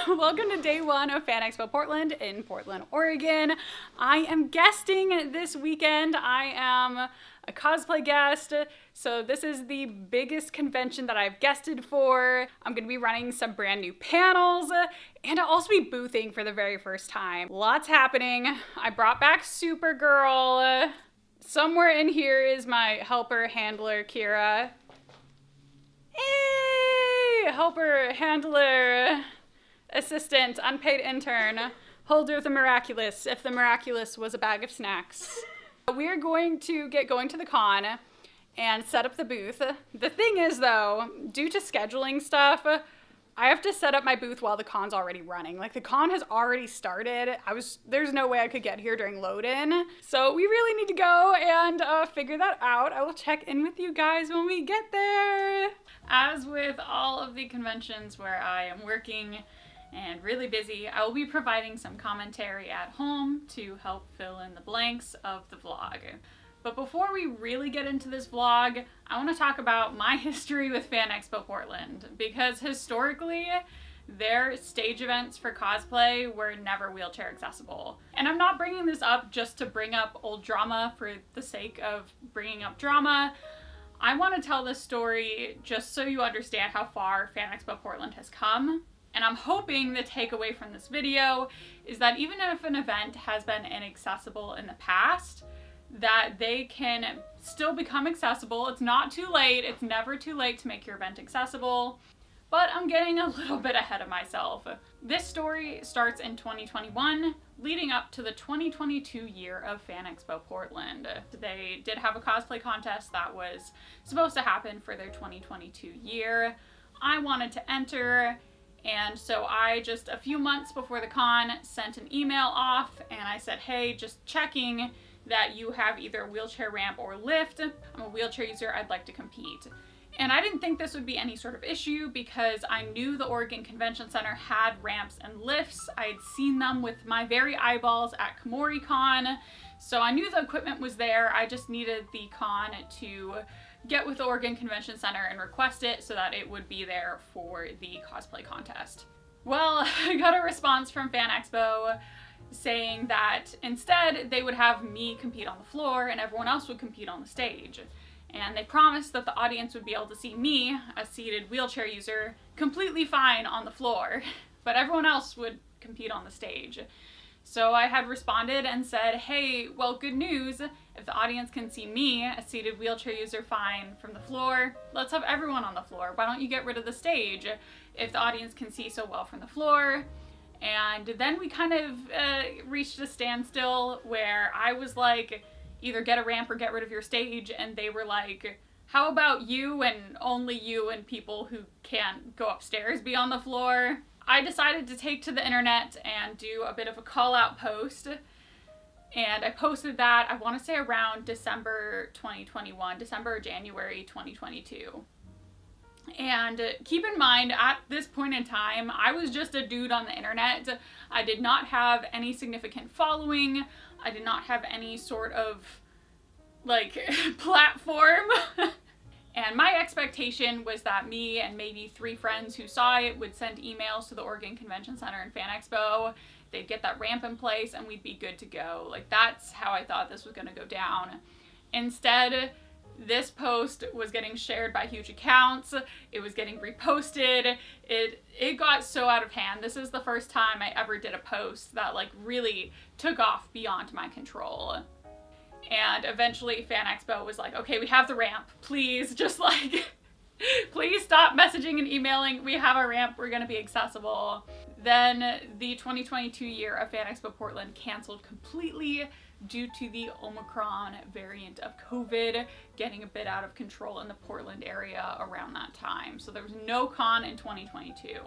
Welcome to day one of FanExpo Portland in Portland, Oregon. I am guesting this weekend. I am a cosplay guest, so this is the biggest convention that I've guested for. I'm going to be running some brand new panels, and I'll also be boothing for the very first time. Lots happening. I brought back Supergirl. Somewhere in here is my helper handler, Kira. Hey! Helper, handler, assistant, unpaid intern, holder of the miraculous, if the miraculous was a bag of snacks. We're going to get going to the con and set up the booth. The thing is though, due to scheduling stuff, I have to set up my booth while the con's already running. Like, the con has already started. There's no way I could get here during load-in. So we really need to go and figure that out. I will check in with you guys when we get there. As with all of the conventions where I am working and really busy, I will be providing some commentary at home to help fill in the blanks of the vlog. But before we really get into this vlog, I want to talk about my history with FanExpo Portland, because historically, their stage events for cosplay were never wheelchair accessible. And I'm not bringing this up just to bring up old drama for the sake of bringing up drama. I want to tell this story just so you understand how far FanExpo Portland has come. And I'm hoping the takeaway from this video is that even if an event has been inaccessible in the past, that they can still become accessible. It's not too late. It's never too late to make your event accessible. But I'm getting a little bit ahead of myself. This story starts in 2021, leading up to the 2022 year of FanExpo Portland. They did have a cosplay contest that was supposed to happen for their 2022 year. I wanted to enter, and so I just a few months before the con sent an email off and I said, hey, just checking that you have either a wheelchair ramp or lift. I'm a wheelchair user, I'd like to compete. And I didn't think this would be any sort of issue because I knew the Oregon Convention Center had ramps and lifts. I had seen them with my very eyeballs at Con, so I knew the equipment was there. I just needed the con to get with the Oregon Convention Center and request it so that it would be there for the cosplay contest. Well, I got a response from FanExpo saying that instead they would have me compete on the floor and everyone else would compete on the stage. And they promised that the audience would be able to see me, a seated wheelchair user, completely fine on the floor, but everyone else would compete on the stage. So I had responded and said, hey, well, good news. If the audience can see me, a seated wheelchair user, fine from the floor, let's have everyone on the floor. Why don't you get rid of the stage if the audience can see so well from the floor? And then we kind of reached a standstill where I was like, either get a ramp or get rid of your stage, and they were like, how about you and only you and people who can't go upstairs be on the floor? I decided to take to the internet and do a bit of a call out post, and I posted that, I want to say around December 2021, December or January 2022. And keep in mind, at this point in time, I was just a dude on the internet. I did not have any significant following. I did not have any sort of, like, platform. And my expectation was that me and maybe 3 friends who saw it would send emails to the Oregon Convention Center and FanExpo. They'd get that ramp in place and we'd be good to go. Like, that's how I thought this was going to go down. Instead, this post was getting shared by huge accounts. It was getting reposted. It got so out of hand. This is the first time I ever did a post that like really took off beyond my control. And eventually FanExpo was like, okay, we have the ramp. Please just like, please stop messaging and emailing. We have a ramp. We're going to be accessible. Then the 2022 year of FanExpo Portland canceled completely due to the Omicron variant of COVID getting a bit out of control in the Portland area around that time. So there was no con in 2022.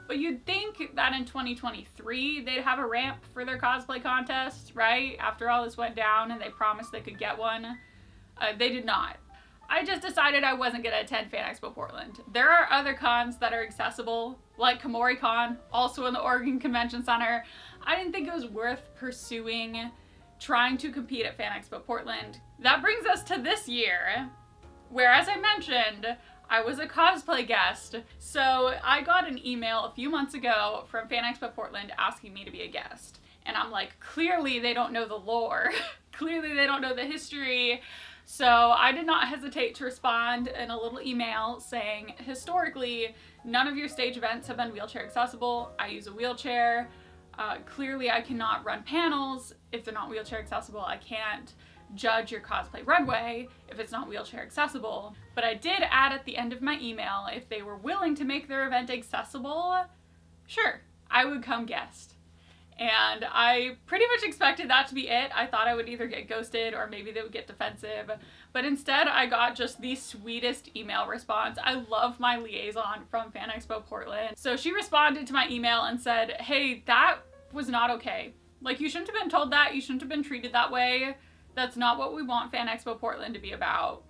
But you'd think that in 2023 they'd have a ramp for their cosplay contest, right? After all this went down and they promised they could get one. They did not. I just decided I wasn't going to attend FanExpo Portland. There are other cons that are accessible, like Con, also in the Oregon Convention Center. I didn't think it was worth pursuing trying to compete at FanExpo Portland. That brings us to this year, where, as I mentioned, I was a cosplay guest. So I got an email a few months ago from FanExpo Portland asking me to be a guest. And I'm like, clearly they don't know the lore. Clearly they don't know the history. So I did not hesitate to respond in a little email saying, historically, none of your stage events have been wheelchair accessible. I use a wheelchair. Clearly I cannot run panels if they're not wheelchair accessible. I can't judge your cosplay runway if it's not wheelchair accessible. But I did add at the end of my email, if they were willing to make their event accessible, sure, I would come guest. And I pretty much expected that to be it. I thought I would either get ghosted or maybe they would get defensive. But instead I got just the sweetest email response. I love my liaison from FanExpo Portland. So she responded to my email and said, hey, that was not okay. Like, you shouldn't have been told that. You shouldn't have been treated that way. That's not what we want FanExpo Portland to be about.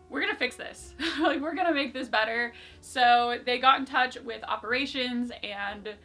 We're gonna fix this. Like, we're gonna make this better. So they got in touch with operations and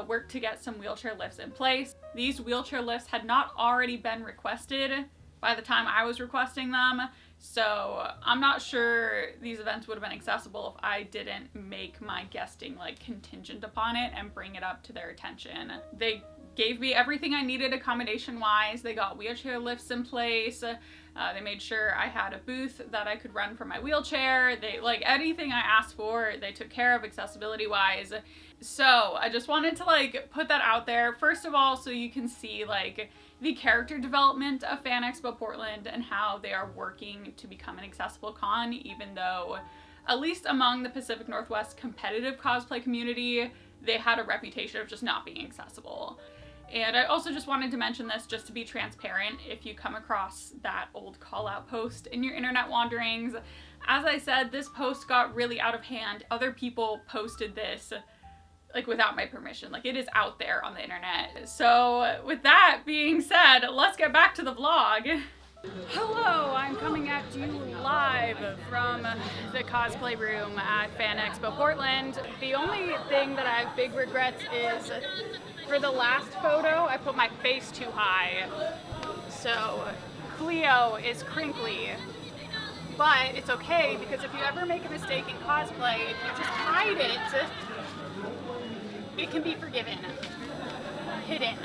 worked to get some wheelchair lifts in place. These wheelchair lifts had not already been requested by the time I was requesting them, so I'm not sure these events would have been accessible if I didn't make my guesting like contingent upon it and bring it up to their attention. They gave me everything I needed accommodation wise. They got wheelchair lifts in place. They made sure I had a booth that I could run from my wheelchair. They, like, anything I asked for, they took care of accessibility wise. So I just wanted to like put that out there, first of all, so you can see like the character development of FanExpo Portland and how they are working to become an accessible con, even though, at least among the Pacific Northwest competitive cosplay community, they had a reputation of just not being accessible. And I also just wanted to mention this just to be transparent. If you come across that old call out post in your internet wanderings, as I said, this post got really out of hand. Other people posted this like without my permission. Like, it is out there on the internet. So with that being said, let's get back to the vlog. Hello, I'm coming at you live from the cosplay room at FanExpo Portland. The only thing that I have big regrets is for the last photo, I put my face too high. So Cleo is crinkly. But it's okay, because if you ever make a mistake in cosplay, if you just hide it, it can be forgiven. Hidden.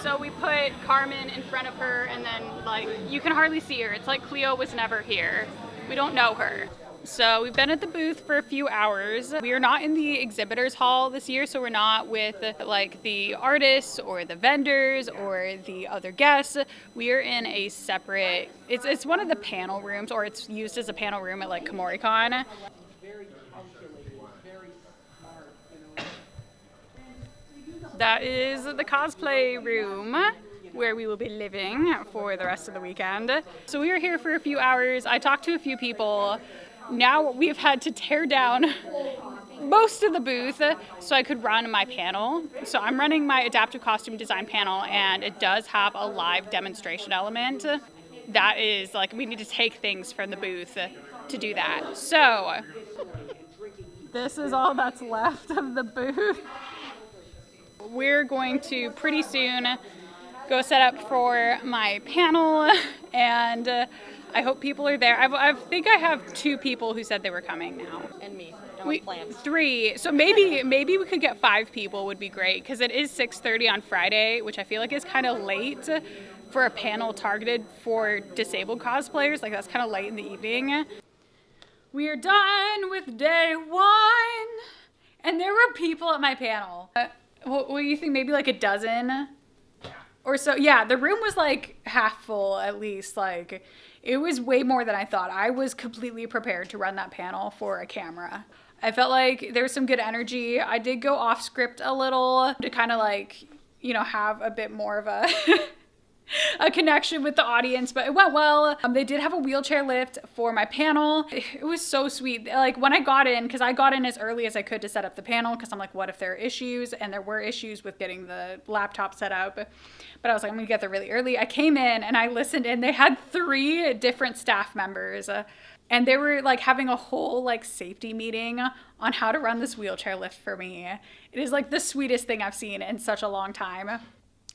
So we put Carmen in front of her, and then like you can hardly see her. It's like Cleo was never here. We don't know her. So we've been at the booth for a few hours. We are not in the exhibitors hall this year, so we're not with like the artists or the vendors or the other guests. We are in a separate, it's one of the panel rooms, or it's used as a panel room at like KomoriCon. Very calculated, very smart, you know. That is the cosplay room where we will be living for the rest of the weekend. So we were here for a few hours. I talked to a few people. Now we've had to tear down most of the booth so I could run my panel. So I'm running my adaptive costume design panel, and it does have a live demonstration element. That is like, we need to take things from the booth to do that. So this is all that's left of the booth. We're going to pretty soon go set up for my panel, and I hope people are there. I think I have 2 people who said they were coming now. And me. We, plans. 3. So maybe we could get 5 people would be great, because it is 6:30 on Friday, which I feel like is kind of late for a panel targeted for disabled cosplayers. Like, that's kind of late in the evening. We are done with day 1, and there were people at my panel. What do you think? Maybe like a dozen or so? Yeah, the room was like half full at least. Like, it was way more than I thought. I was completely prepared to run that panel for a camera. I felt like there was some good energy. I did go off script a little to kind of like, you know, have a bit more of a a connection with the audience, but it went well. They did have a wheelchair lift for my panel. It was so sweet. Like, when I got in, because I got in as early as I could to set up the panel, because I'm like, what if there are issues? And there were issues with getting the laptop set up. But I was like, I'm gonna get there really early. I came in and I listened, and they had 3 different staff members. And they were like having a whole like safety meeting on how to run this wheelchair lift for me. It is like the sweetest thing I've seen in such a long time.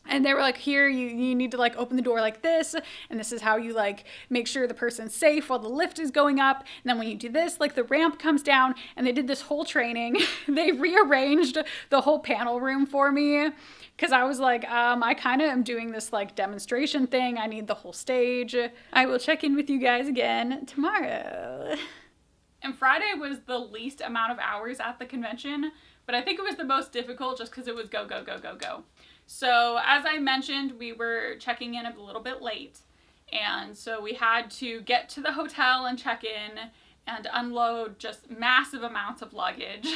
And they were like, here, you need to like open the door like this. And this is how you like make sure the person's safe while the lift is going up. And then when you do this, like the ramp comes down. And they did this whole training. They rearranged the whole panel room for me. Because I was like, I kind of am doing this like demonstration thing. I need the whole stage. I will check in with you guys again tomorrow. And Friday was the least amount of hours at the convention. But I think it was the most difficult just because it was go, go, go, go, go. So as I mentioned, we were checking in a little bit late. And so we had to get to the hotel and check in and unload just massive amounts of luggage.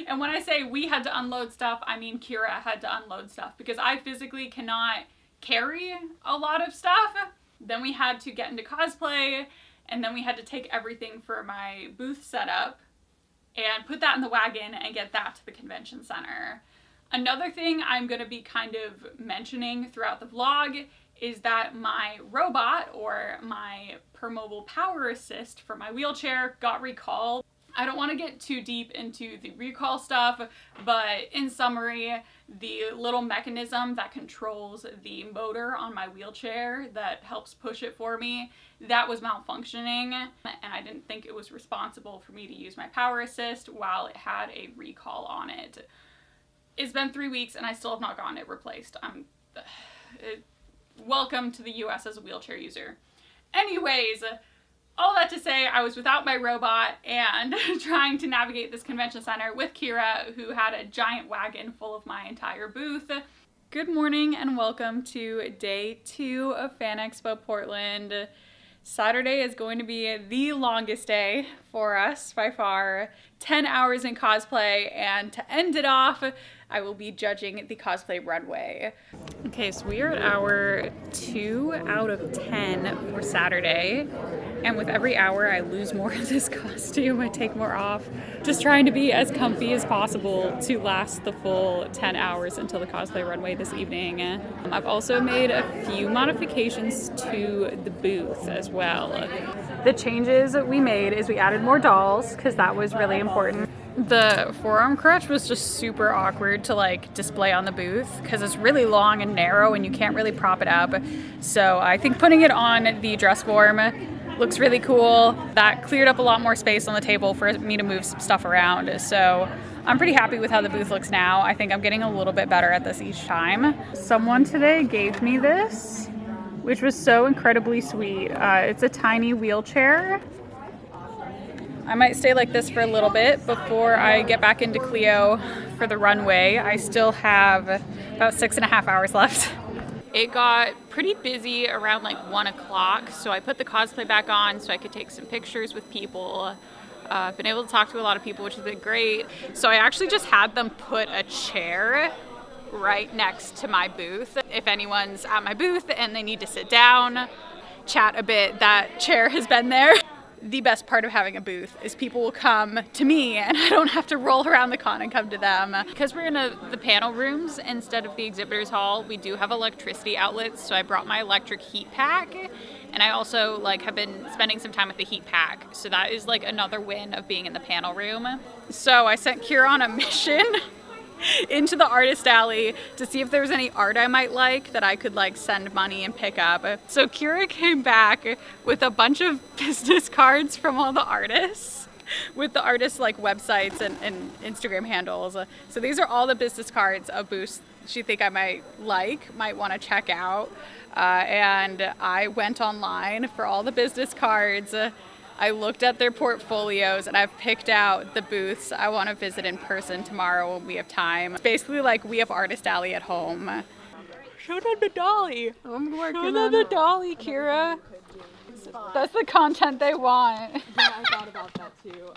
And when I say we had to unload stuff, I mean Kira had to unload stuff because I physically cannot carry a lot of stuff. Then we had to get into cosplay, and then we had to take everything for my booth setup and put that in the wagon and get that to the convention center. Another thing I'm going to be kind of mentioning throughout the vlog is that my robot, or my Permobile Power Assist for my wheelchair, got recalled. I don't want to get too deep into the recall stuff, but in summary, the little mechanism that controls the motor on my wheelchair that helps push it for me, that was malfunctioning, and I didn't think it was responsible for me to use my Power Assist while it had a recall on it. It's been 3 weeks and I still have not gotten it replaced. Welcome to the US as a wheelchair user. Anyways, all that to say, I was without my robot and trying to navigate this convention center with Kira, who had a giant wagon full of my entire booth. Good morning and welcome to day 2 of FanExpo Portland. Saturday is going to be the longest day for us by far. 10 hours in cosplay, and to end it off, I will be judging the cosplay runway. Okay, so we are at hour 2 out of 10 for Saturday. And with every hour, I lose more of this costume. I take more off. Just trying to be as comfy as possible to last the full 10 hours until the cosplay runway this evening. I've also made a few modifications to the booth as well. The changes we made is we added more dolls, because that was really important. The forearm crutch was just super awkward to like display on the booth because it's really long and narrow and you can't really prop it up. So I think putting it on the dress form looks really cool. That cleared up a lot more space on the table for me to move some stuff around. So I'm pretty happy with how the booth looks now. I think I'm getting a little bit better at this each time. Someone today gave me this, which was so incredibly sweet. It's a tiny wheelchair. I might stay like this for a little bit before I get back into Clio for the runway. I still have about 6.5 hours left. It got pretty busy around like 1 o'clock, so I put the cosplay back on so I could take some pictures with people. I've been able to talk to a lot of people, which has been great. So I actually just had them put a chair right next to my booth. If anyone's at my booth and they need to sit down, chat a bit, that chair has been there. The best part of having a booth is people will come to me and I don't have to roll around the con and come to them. Because we're in the panel rooms instead of the exhibitors hall, we do have electricity outlets, so I brought my electric heat pack, and I also like have been spending some time with the heat pack, so that is like another win of being in the panel room. So I sent Kira on a mission into the artist alley to see if there was any art I might like that I could like send money and pick up. So Kira came back with a bunch of business cards from all the artists, with the artists like websites and Instagram handles. So these are all the business cards of booths she think I might want to check out. And I went online for all the business cards. I looked at their portfolios and I've picked out the booths I want to visit in person tomorrow when we have time. It's basically like we have Artist Alley at home. Show them the dolly. I'm working on it. Show them the dolly, Kira. That's the content they want. Yeah, I thought about that too.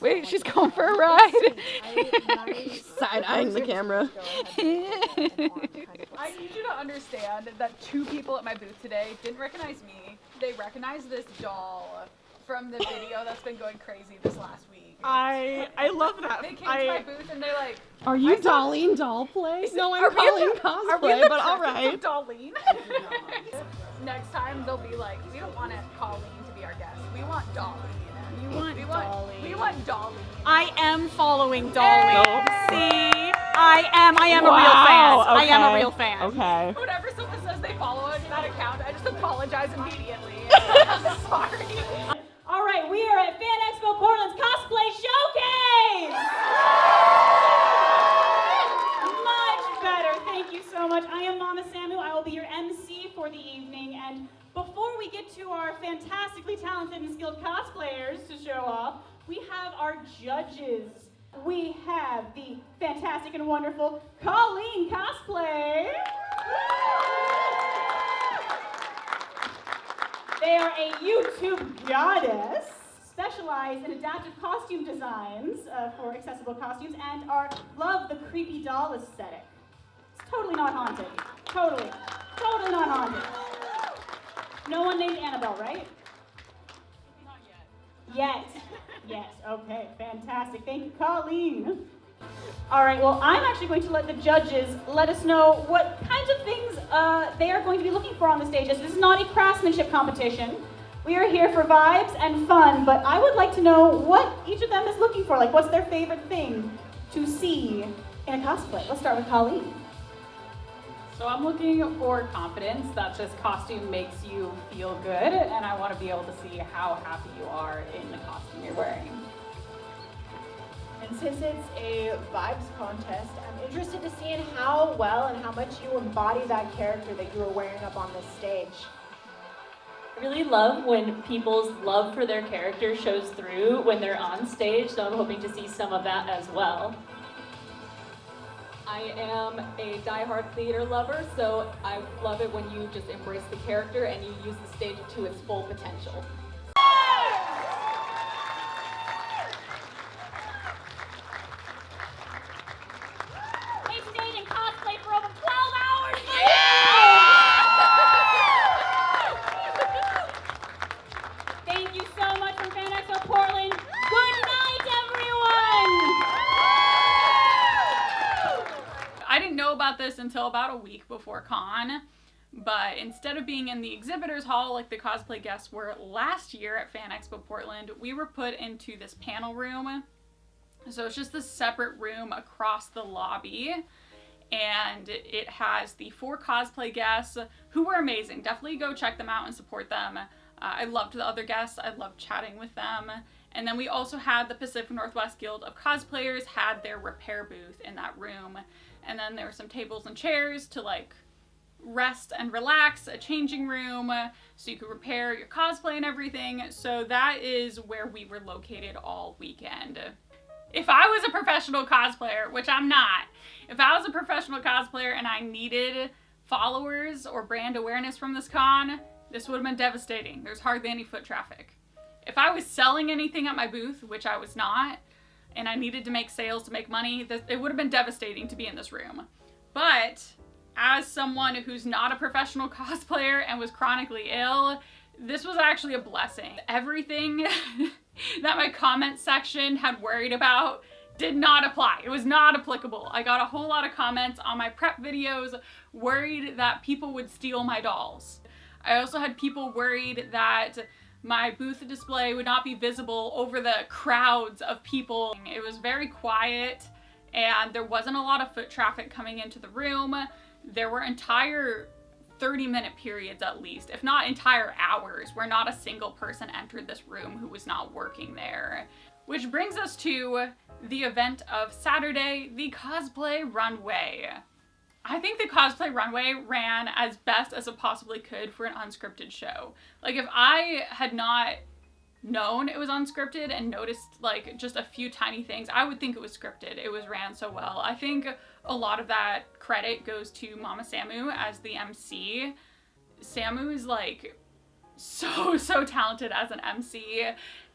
Wait, she's going for a ride. Side-eyeing the camera. I need you to understand that 2 people at my booth today didn't recognize me. They recognized this doll from the video that's been going crazy this last week. I love that. They came to my booth and they're like, Are you Darlene Doll Play? No, I'm Are we Colleen in the- are we in Cosplay, the but all presence right. of Darlene? Next time they'll be like, we don't want Colleen to be our guest. We want Darlene. We want Darlene. I am following Dolly. Hey! See? I am a real fan. I am a real fan. Okay. Whenever someone says they follow that account, I just apologize immediately. I'm sorry. All right, we are at FanExpo Portland's Cosplay Showcase! Much better, thank you so much. I am Mama Samu, I will be your MC for the evening, and before we get to our fantastically talented and skilled cosplayers to show off, we have our judges. We have the fantastic and wonderful Colleen.cosplay. They are a YouTube goddess, specialized in adaptive costume designs for accessible costumes, and love the creepy doll aesthetic. It's totally not haunted. Totally not haunted. No one named Annabelle, right? Not yet. Yes, okay, fantastic. Thank you, Colleen. All right, well, I'm actually going to let the judges let us know what kinds of things they are going to be looking for on the stages. This is not a craftsmanship competition. We are here for vibes and fun, but I would like to know what each of them is looking for. Like, what's their favorite thing to see in a cosplay? Let's start with Colleen. So I'm looking for confidence, that this costume makes you feel good, and I want to be able to see how happy you are in the costume you're wearing. And since it's a vibes contest, I'm interested to see in how well and how much you embody that character that you were wearing up on this stage. I really love when people's love for their character shows through when they're on stage, so I'm hoping to see some of that as well. I am a diehard theater lover, so I love it when you just embrace the character and you use the stage to its full potential. They stayed in cosplay for over 12 hours. Thank you so much from FanExpo Portland. Good night, everyone. I didn't know about this until about a week before con, but instead of being in the exhibitors hall like the cosplay guests were last year at FanExpo Portland, we were put into this panel room. So it's just this separate room across the lobby, and it has the 4 cosplay guests who were amazing. Definitely go check them out and support them. I loved the other guests. I loved chatting with them. And then we also had the Pacific Northwest Guild of Cosplayers had their repair booth in that room. And then there were some tables and chairs to like rest and relax, a changing room so you could repair your cosplay and everything. So that is where we were located all weekend. If I was a professional cosplayer, which I'm not, if I was a professional cosplayer and I needed followers or brand awareness from this con, this would have been devastating. There's hardly any foot traffic. If I was selling anything at my booth, which I was not, and I needed to make sales to make money, it would have been devastating to be in this room. But as someone who's not a professional cosplayer and was chronically ill, this was actually a blessing. Everything that my comment section had worried about did not apply. It was not applicable. I got a whole lot of comments on my prep videos worried that people would steal my dolls. I also had people worried that my booth display would not be visible over the crowds of people. It was very quiet and there wasn't a lot of foot traffic coming into the room. There were entire 30-minute periods at least, if not entire hours, where not a single person entered this room who was not working there. Which brings us to the event of Saturday, the cosplay runway. I think the cosplay runway ran as best as it possibly could for an unscripted show. Like, if I had not known it was unscripted and noticed like just a few tiny things, I would think it was scripted. It was ran so well. I think a lot of that credit goes to Mama Samu as the MC. Samu is like so talented as an MC.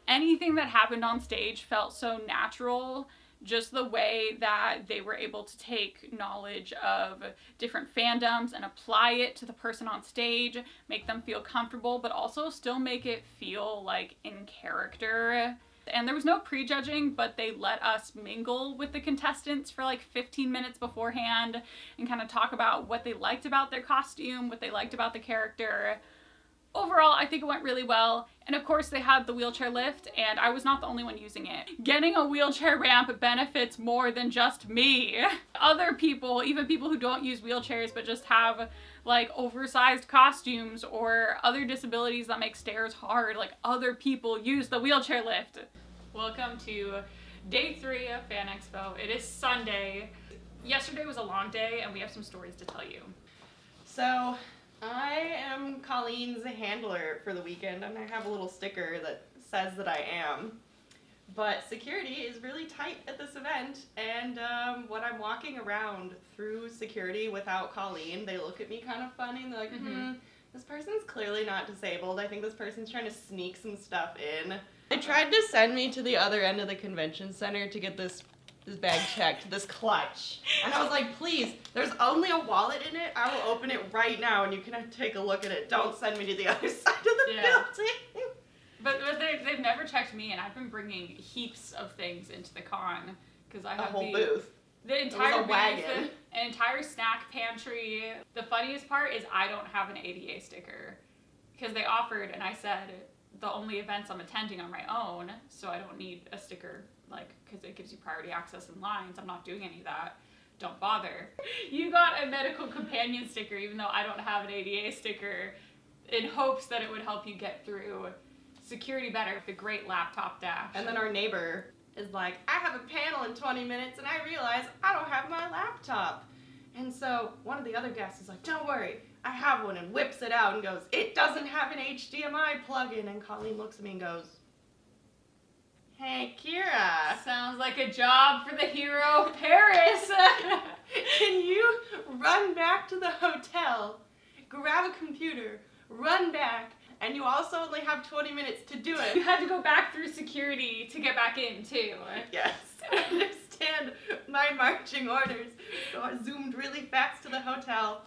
Anything that happened on stage felt so natural. Just the way that they were able to take knowledge of different fandoms and apply it to the person on stage, make them feel comfortable, but also still make it feel like in character. And there was no prejudging, but they let us mingle with the contestants for like 15 minutes beforehand and kind of talk about what they liked about their costume, what they liked about the character. Overall, I think it went really well. And of course, they had the wheelchair lift, and I was not the only one using it. Getting a wheelchair ramp benefits more than just me. Other people, even people who don't use wheelchairs but just have like oversized costumes or other disabilities that make stairs hard, like other people use the wheelchair lift. Welcome to day 3 of FanExpo. It is Sunday. Yesterday was a long day, and we have some stories to tell you. So, I am Colleen's handler for the weekend, and I have a little sticker that says that I am. But security is really tight at this event, and when I'm walking around through security without Colleen, they look at me kind of funny, and they're like, this person's clearly not disabled. I think this person's trying to sneak some stuff in. They tried to send me to the other end of the convention center to get this bag checked, this clutch. And I was like, please, there's only a wallet in it. I will open it right now and you can take a look at it. Don't send me to the other side of the building. But they've never checked me, and I've been bringing heaps of things into the con because I have a whole booth. The entire booth, wagon. An entire snack pantry. The funniest part is I don't have an ADA sticker because they offered, and I said the only events I'm attending are my own, so I don't need a sticker. Like, because it gives you priority access in lines. I'm not doing any of that. Don't bother. You got a medical companion sticker, even though I don't have an ADA sticker, in hopes that it would help you get through security better with the great laptop dash. And then our neighbor is like, I have a panel in 20 minutes, and I realize I don't have my laptop. And so one of the other guests is like, don't worry, I have one, and whips it out and goes, it doesn't have an HDMI plug-in. And Colleen looks at me and goes, hey, Kira. Sounds like a job for the hero of Paris. Can you run back to the hotel, grab a computer, run back, and you also only have 20 minutes to do You it. had to go back through security to get back in, too. Yes, I understand my marching orders. So I zoomed really fast to the hotel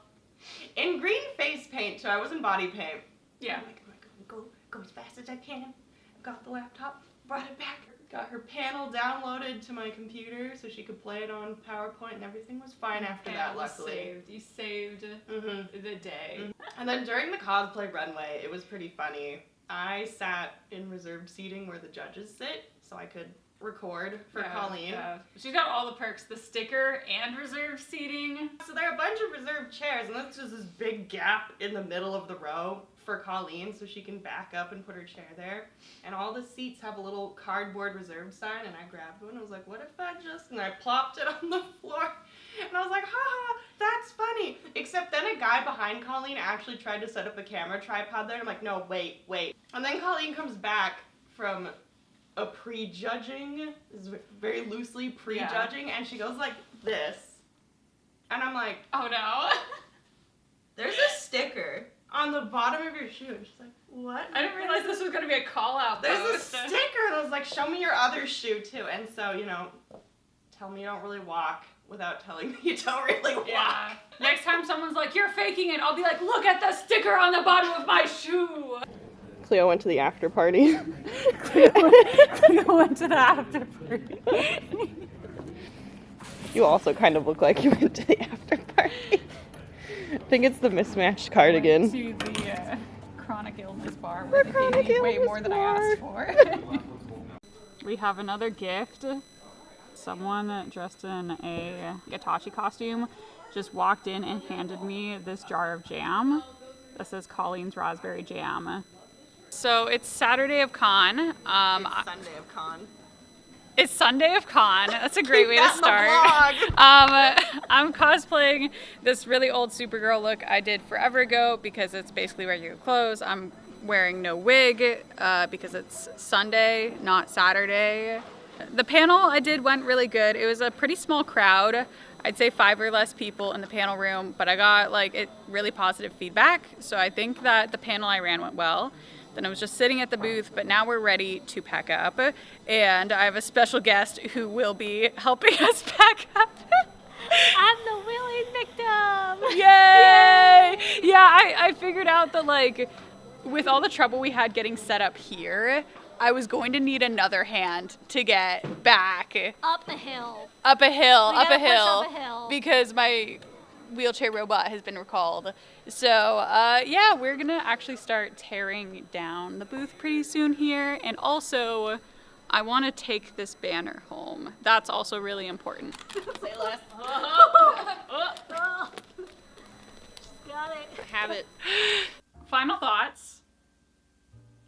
in green face paint, so I was in body paint. Yeah. I'm like, go as fast as I can. I got the laptop, brought it back, got her panel downloaded to my computer so she could play it on PowerPoint, and everything was fine after that, luckily. You saved the day. And then during the cosplay runway, it was pretty funny. I sat in reserved seating where the judges sit, so I could record for Colleen. She's got all the perks, the sticker and reserved seating. So there are a bunch of reserved chairs, and that's just this big gap in the middle of the row for Colleen so she can back up and put her chair there. And all the seats have a little cardboard reserved sign, and I grabbed one. I was like, what if I just... And I plopped it on the floor. And I was like, haha, that's funny. Except then a guy behind Colleen actually tried to set up a camera tripod there. And I'm like, no, wait. And then Colleen comes back from a prejudging, very loosely prejudging, and she goes like this. And I'm like, oh no. There's a sticker on the bottom of your shoe. And she's like, what? I didn't realize this was going to be a call-out There's post. a sticker. And I was like, show me your other shoe too. And so, tell me you don't really walk without telling me you don't really walk. Yeah. Next time someone's like, you're faking it, I'll be like, look at the sticker on the bottom of my shoe. Cleo went to the after party. Cleo went to the after party. You also kind of look like you went to the after party. I think it's the mismatched cardigan. To the chronic illness bar where they gave me way more than I asked for. We have another gift. Someone dressed in a Hitachi costume just walked in and handed me this jar of jam that says Colleen's Raspberry Jam. So it's Saturday of con. It's Sunday of con. It's Sunday of con. That's a great way to start. Vlog. I'm cosplaying this really old Supergirl look I did forever ago because it's basically regular clothes. I'm wearing no wig because it's Sunday, not Saturday. The panel I did went really good. It was a pretty small crowd. I'd say 5 or less people in the panel room, but I got really positive feedback. So I think that the panel I ran went well. Then I was just sitting at the booth, but now we're ready to pack up. And I have a special guest who will be helping us pack up. I'm the willing victim! Yay! Yeah, I figured out that with all the trouble we had getting set up here, I was going to need another hand to get back. Up a hill. Up a hill, We up a gotta push hill. up a hill. Because my wheelchair robot has been recalled. So, yeah, we're gonna actually start tearing down the booth pretty soon here. And also, I want to take this banner home. That's also really important. Say less. Got it. Have it. Final thoughts.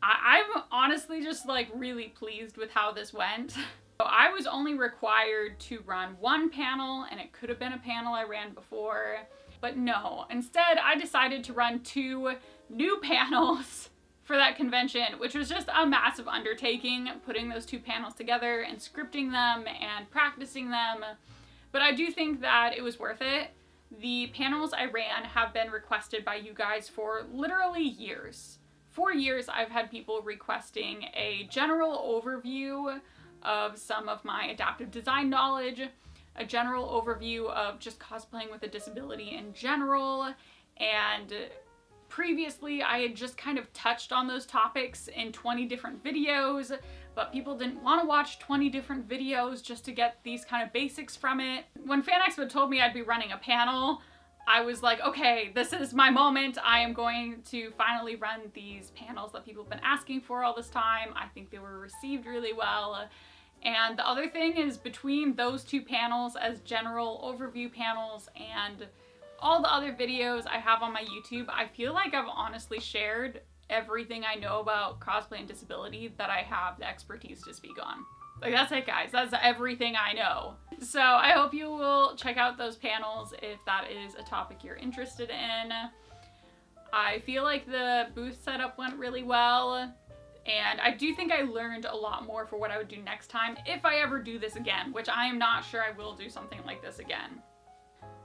I'm honestly just like really pleased with how this went. I was only required to run one panel, and it could have been a panel I ran before, but no. Instead, I decided to run 2 new panels for that convention, which was just a massive undertaking, putting those 2 panels together and scripting them and practicing them. But I do think that it was worth it. The panels I ran have been requested by you guys for literally years. For years, I've had people requesting a general overview of some of my adaptive design knowledge, a general overview of just cosplaying with a disability in general, and previously I had just kind of touched on those topics in 20 different videos, but people didn't want to watch 20 different videos just to get these kind of basics from it. When FanExpo told me I'd be running a panel, I was like, okay, this is my moment. I am going to finally run these panels that people have been asking for all this time. I think they were received really well. And the other thing is, between those 2 panels as general overview panels and all the other videos I have on my YouTube, I feel like I've honestly shared everything I know about cosplay and disability that I have the expertise to speak on. Like, that's it, guys. That's everything I know. So I hope you will check out those panels if that is a topic you're interested in. I feel like the booth setup went really well. And I do think I learned a lot more for what I would do next time if I ever do this again, which I am not sure I will do something like this again.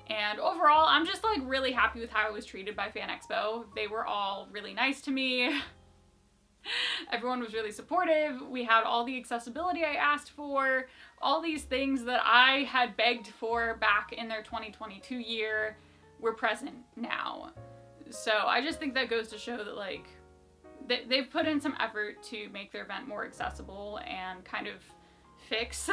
And overall, I'm just like really happy with how I was treated by FanExpo. They were all really nice to me. Everyone was really supportive. We had all the accessibility I asked for. All these things that I had begged for back in their 2022 year were present now. So I just think that goes to show that like they've put in some effort to make their event more accessible and kind of fix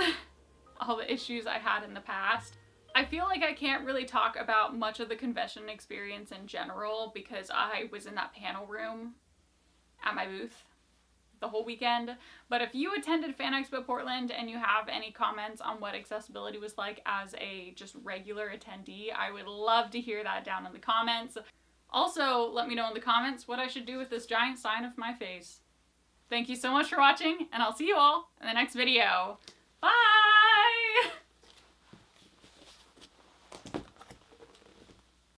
all the issues I had in the past. I feel like I can't really talk about much of the convention experience in general because I was in that panel room at my booth the whole weekend. But if you attended FanExpo Portland and you have any comments on what accessibility was like as a just regular attendee, I would love to hear that down in the comments. Also, let me know in the comments what I should do with this giant sign of my face. Thank you so much for watching, and I'll see you all in the next video. Bye!